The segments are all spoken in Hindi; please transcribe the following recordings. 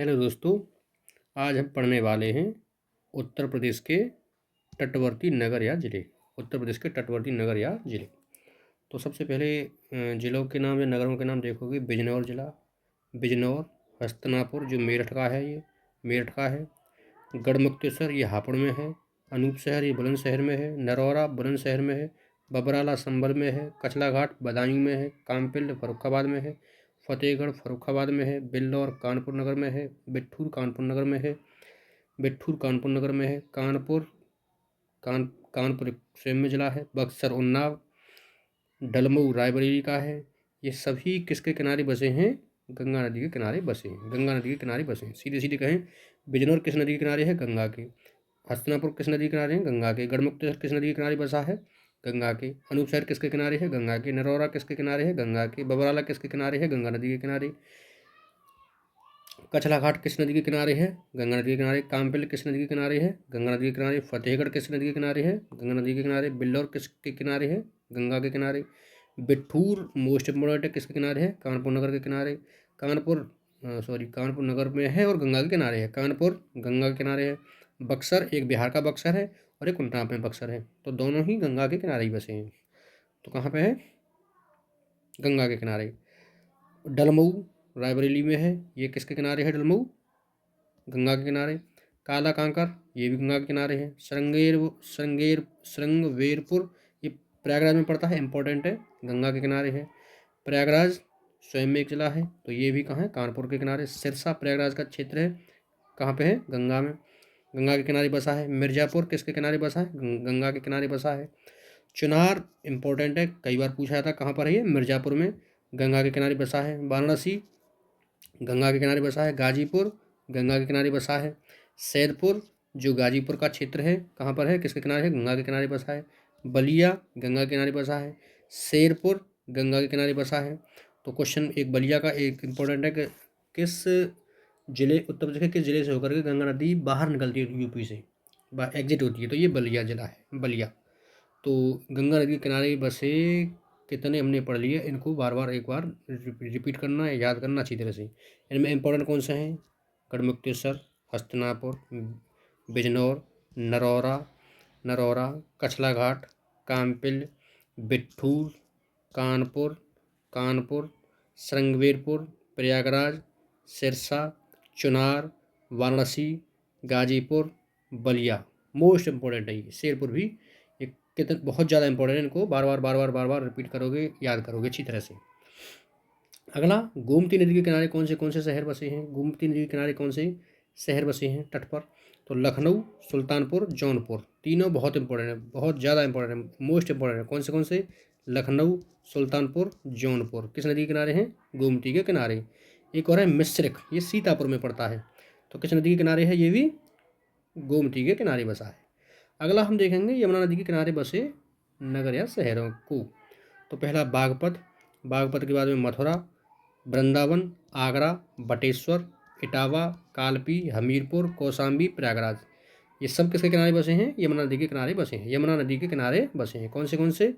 हेलो दोस्तों, आज हम पढ़ने वाले हैं उत्तर प्रदेश के तटवर्ती नगर या ज़िले। उत्तर प्रदेश के तटवर्ती नगर या ज़िले। तो सबसे पहले ज़िलों के नाम या नगरों के नाम देखोगे। बिजनौर ज़िला, बिजनौर। हस्तिनापुर जो मेरठ का है, ये मेरठ का है। गढ़मुक्तेश्वर ये हापुड़ में है। अनूपशहर ये बुलंदशहर में है। नरौरा बुलंदशहर में है। बबराला संभल में है। कचला घाट बदायूं में है। कामपिल्ड फर्रुखाबाद में है। फतेहगढ़ फर्रुखाबाद में है। बिल्लौर कानपुर नगर में है। बिट्ठूर कानपुर नगर में है। बिट्ठूर कानपुर नगर में है। कानपुर स्वयं में जिला है। बक्सर उन्नाव, डलमऊ रायबरेली का है। ये सभी किसके किनारे बसे हैं? गंगा नदी के किनारे बसे हैं। गंगा नदी के किनारे बसे हैं। सीधे सीधे कहें, बिजनौर किस नदी के किनारे है? गंगा के। हस्तिनापुर किस नदी के किनारे है? गंगा के। गढ़मुक्तेश्वर किस नदी के किनारे बसा है? गंगा के। अनूपशहर किसके किनारे है? गंगा के। नरौरा किसके किनारे है? गंगा के। बबराला किसके किनारे है? गंगा नदी के किनारे। कचला घाट किस नदी के किनारे है? गंगा नदी के किनारे। कामपिल किस नदी के किनारे है? गंगा नदी के किनारे। फतेहगढ़ किस नदी के किनारे है? गंगा नदी के किनारे। बिल्लौर किसके किनारे है? गंगा के किनारे। बिट्ठूर मोस्ट इम्पोर्टेंट है, किसके किनारे है? कानपुर नगर के किनारे। कानपुर नगर में है और गंगा के किनारे है। कानपुर गंगा के किनारे है। बक्सर एक बिहार का बक्सर है और एक उन्नाव में बक्सर है, तो दोनों ही गंगा के किनारे ही बसे हैं। तो कहाँ पे है? गंगा के किनारे। डलमऊ रायबरेली में है, ये किसके किनारे है? डलमऊ गंगा के किनारे। काला कांकर ये भी गंगा के किनारे है। श्रृंगवेरपुर ये प्रयागराज में पड़ता है, इंपॉर्टेंट है, गंगा के किनारे है। प्रयागराज स्वयं में एक जिला है, तो ये भी कहाँ है? कानपुर के किनारे। सिरसा प्रयागराज का क्षेत्र है, कहाँ पे है? गंगा में, गंगा के किनारे बसा है। मिर्जापुर किसके किनारे बसा है? गंगा के किनारे बसा है। चुनार इंपॉर्टेंट है, कई बार पूछा जाता है, कहाँ पर है ये? मिर्जापुर में, गंगा के किनारे बसा है। वाराणसी गंगा के किनारे बसा है। गाजीपुर गंगा के किनारे बसा है। सैदपुर जो गाजीपुर का क्षेत्र है, कहाँ पर है? किसके किनारे है? गंगा के किनारे बसा है। बलिया गंगा के किनारे बसा है। शेरपुर गंगा के किनारे बसा है। तो क्वेश्चन एक बलिया का एक इम्पोर्टेंट है कि किस जिले, उत्तर प्रदेश के किस जिले से होकर के गंगा नदी बाहर निकलती है यूपी से, एग्जिट होती है? तो ये बलिया जिला है, बलिया। तो गंगा नदी के किनारे बसे कितने हमने पढ़ लिए, इनको बार बार एक बार रिपीट करना है, याद करना अच्छी तरह से। इनमें इंपॉर्टेंट कौन से हैं? गढ़मुक्तेश्वर, हस्तिनापुर, बिजनौर, नरौरा नरौरा कछला घाट, कामपिल, बिट्ठूर, कानपुर कानपुर, श्रृंगवेरपुर, प्रयागराज, सिरसा, चुनार, वाराणसी, गाजीपुर, बलिया। मोस्ट इम्पोर्टेंट है ये। शेरपुर भी ये कितने बहुत ज़्यादा इंपॉर्टेंट है, इनको बार बार रिपीट करोगे, याद करोगे अच्छी तरह से। अगला, गोमती नदी के किनारे कौन से शहर बसे हैं? गोमती नदी के किनारे कौन से शहर बसे हैं तट पर? तो लखनऊ, सुल्तानपुर, जौनपुर, तीनों बहुत इंपॉर्टेंट है, बहुत ज़्यादा इंपॉर्टेंट है, मोस्ट इंपॉर्टेंट है। कौन से? लखनऊ, सुल्तानपुर, जौनपुर किस नदी के किनारे हैं? गोमती के किनारे। एक और है मिश्रिक, ये सीतापुर में पड़ता है, तो किस नदी के किनारे है? ये भी गोमती के किनारे बसा है। अगला हम देखेंगे यमुना नदी के किनारे बसे नगर या शहरों को। तो पहला बागपत, बागपत के बाद में मथुरा, वृंदावन, आगरा, बटेश्वर, इटावा, कालपी, हमीरपुर, कौशाम्बी, प्रयागराज, ये सब किसके किनारे बसे हैं? यमुना नदी के किनारे बसे हैं। यमुना नदी के किनारे बसे हैं। कौन से?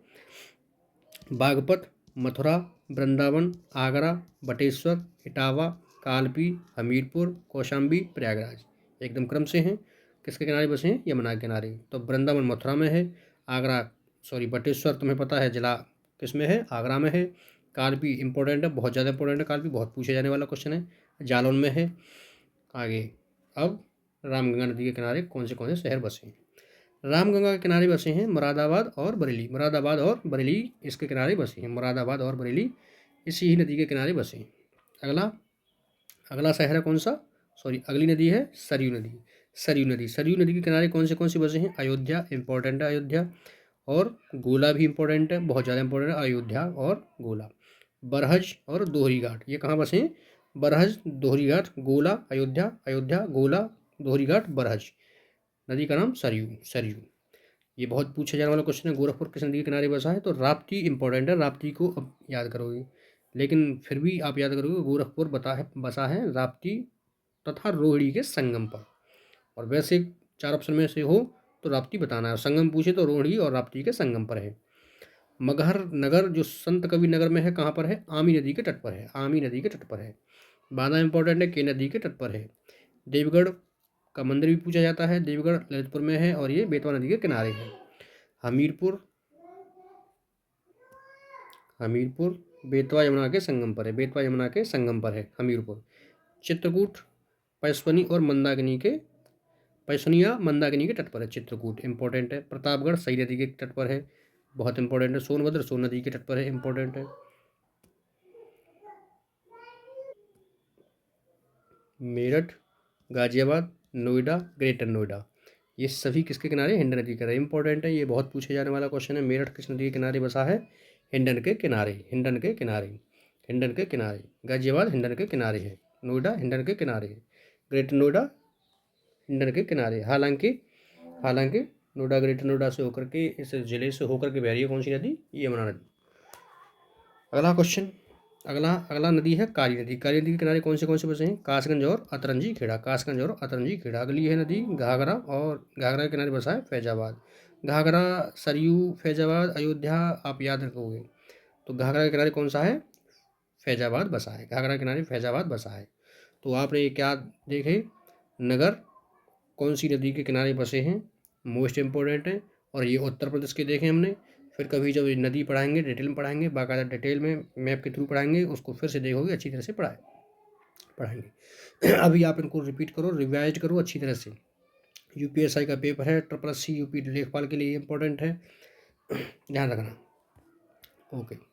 बागपत, मथुरा, वृंदावन, आगरा, बटेश्वर, इटावा, कालपी, हमीरपुर, कौशाम्बी, प्रयागराज, एकदम क्रम से हैं। किसके किनारे बसे हैं? यमुना के किनारे। तो वृंदावन मथुरा में है। बटेश्वर तुम्हें पता है जिला किस में है? आगरा में है। कालपी इंपॉर्टेंट है, बहुत ज़्यादा इंपॉर्टेंट है, कालपी बहुत पूछे जाने वाला क्वेश्चन है, जालौन में है। आगे, अब रामगंगा नदी के किनारे कौन से शहर बसे हैं? रामगंगा के किनारे बसे हैं मुरादाबाद और बरेली। मुरादाबाद और बरेली इसके किनारे बसे हैं। मुरादाबाद और बरेली इसी ही नदी के किनारे बसे हैं। अगला अगला शहर है कौन सा? अगली नदी है सरयू नदी। सरयू नदी के किनारे कौन से बसे हैं? अयोध्या इंपॉर्टेंट है, अयोध्या, और गोला भी इंपॉर्टेंट है, बहुत ज़्यादा इंपॉर्टेंट है, अयोध्या और गोला। बरहज और दोहरी घाट ये कहाँ बसे हैं? बरहज, दोहरी घाट, गोला, अयोध्या, गोला, दोहरी घाट, बरहज। नदी का नाम सरयू। ये बहुत पूछा जाने वाला क्वेश्चन है। गोरखपुर किस नदी के किनारे बसा है? तो राप्ती इंपॉर्टेंट है, राप्ती को अब याद करोगे, लेकिन फिर भी आप याद करोगे गोरखपुर बसा है राप्ती तथा रोहिणी के संगम पर। और वैसे 4 ऑप्शन में से हो तो राप्ती बताना है, और संगम पूछे तो रोहिणी और राप्ती के संगम पर है। मगहर नगर जो संत कबीर नगर में है, कहाँ पर है? आमी नदी के तट पर है। आमी नदी के तट पर है बांदा इंपॉर्टेंट है, के नदी के तट पर है। देवगढ़ का मंदिर भी पूछा जाता है, देवगढ़ ललितपुर में है और ये बेतवा नदी के किनारे है। हमीरपुर, हमीरपुर बेतवा यमुना के संगम पर है, बेतवा यमुना के संगम पर है हमीरपुर। चित्रकूट पैसवनी और मंदाकिनी के, पैसनिया मंदाकिनी के तट पर है चित्रकूट, इंपॉर्टेंट है। प्रतापगढ़ सई नदी के तट पर है, बहुत इंपॉर्टेंट है। सोनभद्र सोन नदी के तट पर है, इंपॉर्टेंट है। मेरठ, गाजियाबाद, नोएडा, ग्रेटर नोएडा, ये सभी किसके किनारे? हिंडन नदी के किनारे, इंपॉर्टेंट है। ये बहुत पूछे जाने वाला क्वेश्चन है। मेरठ किस नदी के किनारे बसा है? हिंडन के किनारे, हिंडन के किनारे, हिंडन के किनारे। गाजियाबाद हिंडन के किनारे है, नोएडा हिंडन के किनारे है, ग्रेटर नोएडा हिंडन के किनारे। हालांकि हालांकि नोएडा, ग्रेटर नोएडा से होकर के, इस जिले से होकर के बह रही है कौन सी नदी? यमुना नदी। अगला क्वेश्चन, अगला अगला नदी है काली नदी। काली नदी के किनारे कौन से बसे हैं? कासगंज और अतरंजी खेड़ा, कासगंज और अतरंजी खेड़ा। अगली है नदी घाघरा, और घाघरा के किनारे बसा है फैजाबाद। घाघरा, सरयू, फैजाबाद, अयोध्या आप याद रखोगे। तो घाघरा के किनारे कौन सा है? फैजाबाद बसा है, घाघरा के किनारे फैजाबाद बसा है। तो आपने ये क्या देखे? नगर कौन सी नदी के किनारे बसे हैं, मोस्ट इम्पोर्टेंट है। और ये उत्तर प्रदेश के देखें हमने। फिर कभी जब ये नदी पढ़ाएंगे, डिटेल में पढ़ाएंगे, बाकायदा डिटेल में मैप के थ्रू पढ़ाएंगे, उसको फिर से देखोगे, अच्छी तरह से पढ़ाएंगे। अभी आप इनको रिपीट करो, रिवाइज करो अच्छी तरह से। यूपीएसआई का पेपर है, SSC यूपी लेखपाल के लिए इंपॉर्टेंट है, ध्यान रखना। ओके।